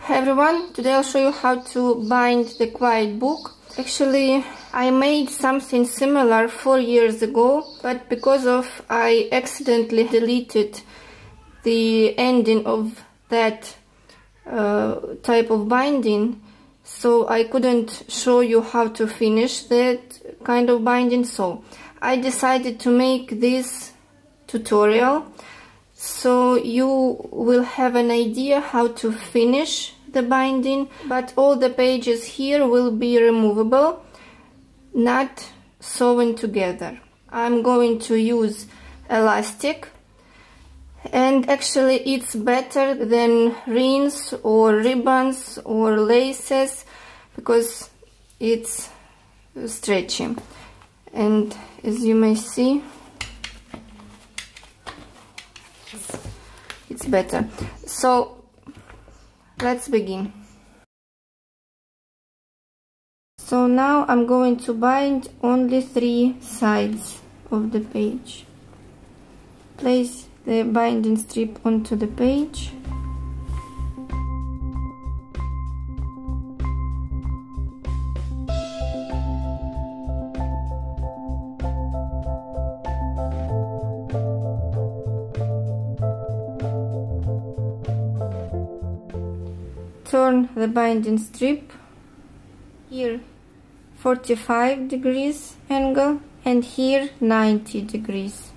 Hi everyone, today I'll show you how to bind the quiet book. Actually, I made something similar 4 years ago, but because of I accidentally deleted the ending of that type of binding, so I couldn't show you how to finish that kind of binding. So I decided to make this tutorial so you will have an idea how to finish the binding, but all the pages here will be removable, not sewn together. I'm going to use elastic, and actually it's better than rings or ribbons or laces because it's stretchy. And as you may see, it's better. So let's begin. So now I'm going to bind only 3 sides of the page. Place the binding strip onto the page. Turn the binding strip, here 45 degrees angle and here 90 degrees.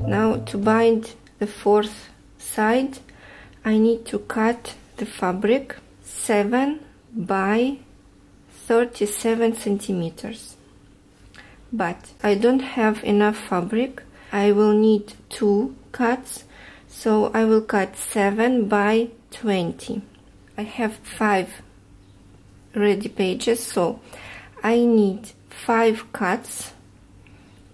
Now to bind the 4th side, I need to cut the fabric 7 by 37 centimeters, but I don't have enough fabric. I will need 2 cuts, so I will cut 7 by 20. I have 5 ready pages, so I need 5 cuts,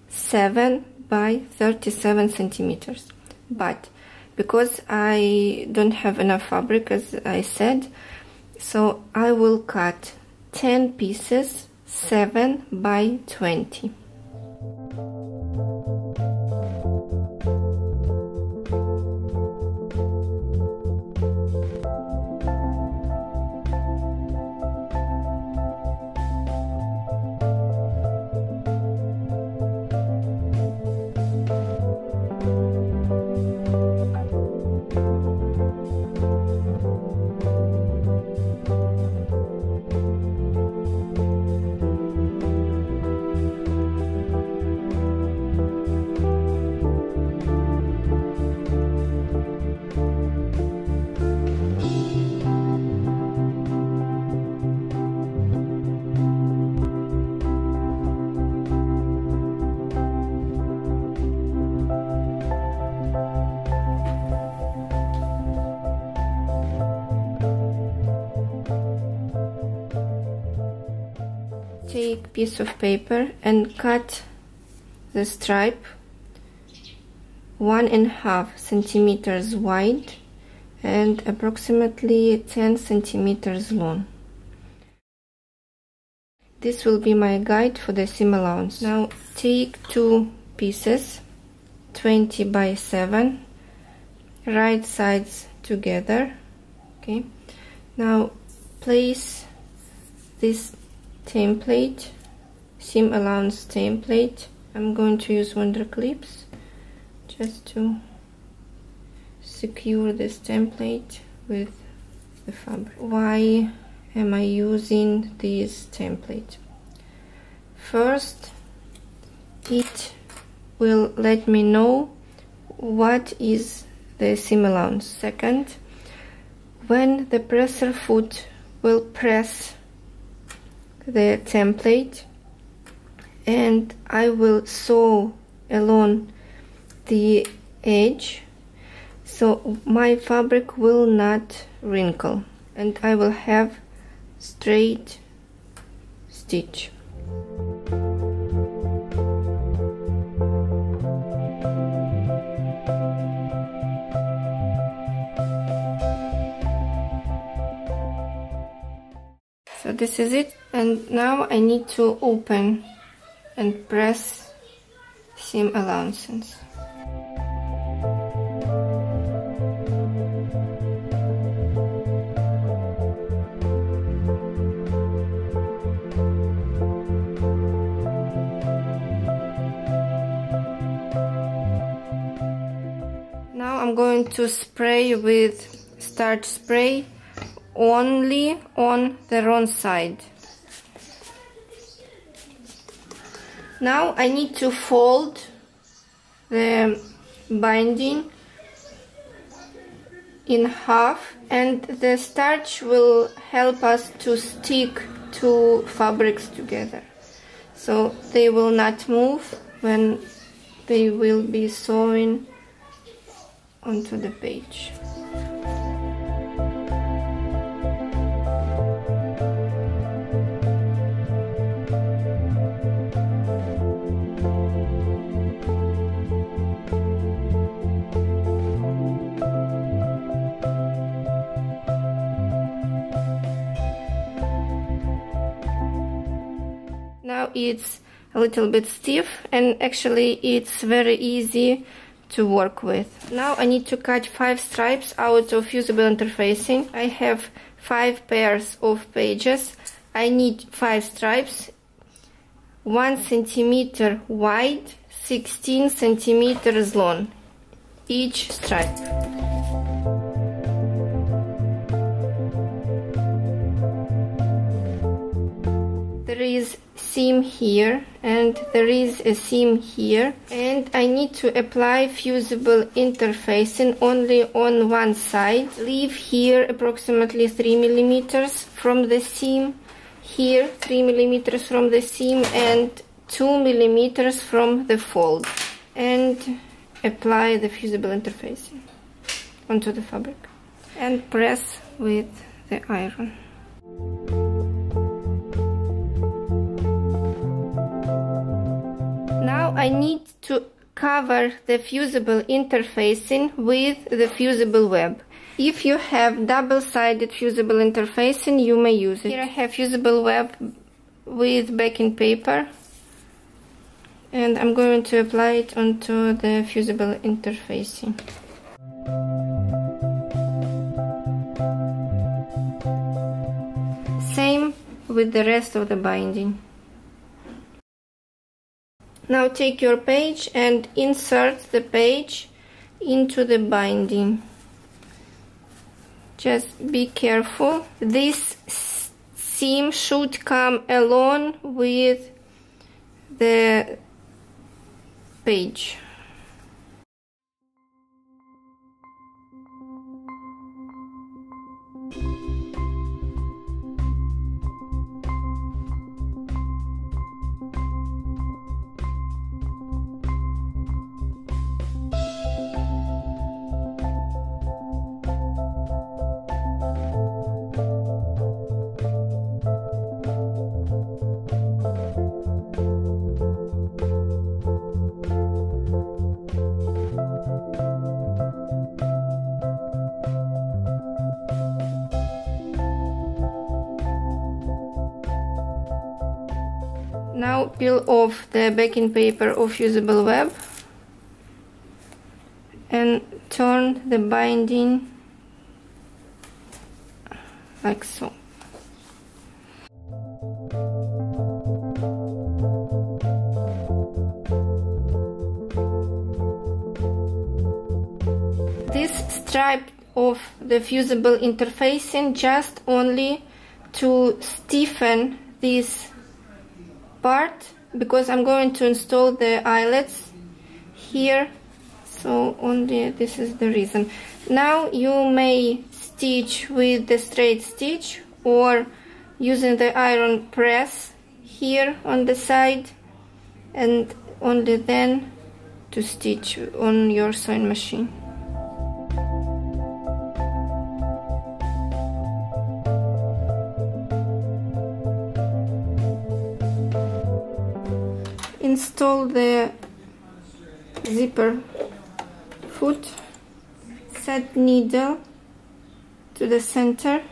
7 by 37 centimeters. But because I don't have enough fabric, as I said, so I will cut 10 pieces, 7 by 20. Take piece of paper and cut the stripe 1.5 centimeters wide and approximately 10 centimeters long. This will be my guide for the seam allowance. Now take 2 pieces 20 by 7, right sides together. Okay, now place this template, seam allowance template. I'm going to use wonder clips just to secure this template with the fabric. Why am I using this template? First, it will let me know what is the seam allowance. Second, when the presser foot will press the template and I will sew along the edge, so my fabric will not wrinkle and I will have straight stitch. this is it, and now I need to open and press seam allowances. Now I'm going to spray with starch spray only on the wrong side. Now I need to fold the binding in half, and the starch will help us to stick two fabrics together, so they will not move when they will be sewing onto the page. Now it's a little bit stiff, and actually it's very easy to work with. Now I need to cut 5 stripes out of fusible interfacing. I have 5 pairs of pages. I need 5 stripes, 1 centimeter wide, 16 centimeters long each stripe. There is seam here and there is a seam here, and I need to apply fusible interfacing only on one side. Leave here approximately 3 millimeters from the seam, here 3 millimeters from the seam, and 2 millimeters from the fold, and apply the fusible interfacing onto the fabric and press with the iron. Now I need to cover the fusible interfacing with the fusible web. If you have double-sided fusible interfacing, you may use it. Here I have fusible web with backing paper, and I'm going to apply it onto the fusible interfacing. Same with the rest of the binding. Now take your page and insert the page into the binding. Just be careful. This seam should come along with the page. Now peel off the backing paper of fusible web and turn the binding like so. This stripe of the fusible interfacing just only to stiffen this part, because I'm going to install the eyelets here, so only this is the reason. Now you may stitch with the straight stitch or using the iron press here on the side, and only then to stitch on your sewing machine. Install the zipper foot, set needle to the center